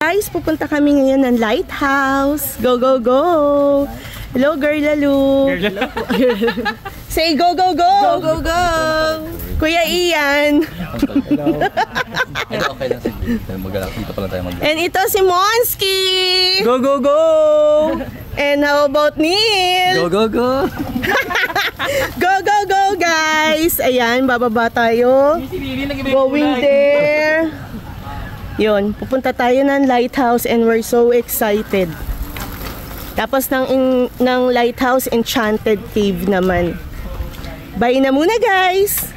Guys, pupunta kami ngayon ng lighthouse. Go, go, go! Hello, Girl Lalu. Say go, go, go! Go, go, go! Kuya Ian. Hello. Okay lang sige. Mag-alak dito pa lang tayo mag-alak. And ito si Monski. Go, go, go! And how about Neil? Go, go, go! Go, go, go, guys! Ayan, bababa tayo. Going there. Yun, pupunta tayo ng lighthouse and we're so excited. Tapos ng lighthouse, enchanted cave naman. Bye na muna, guys!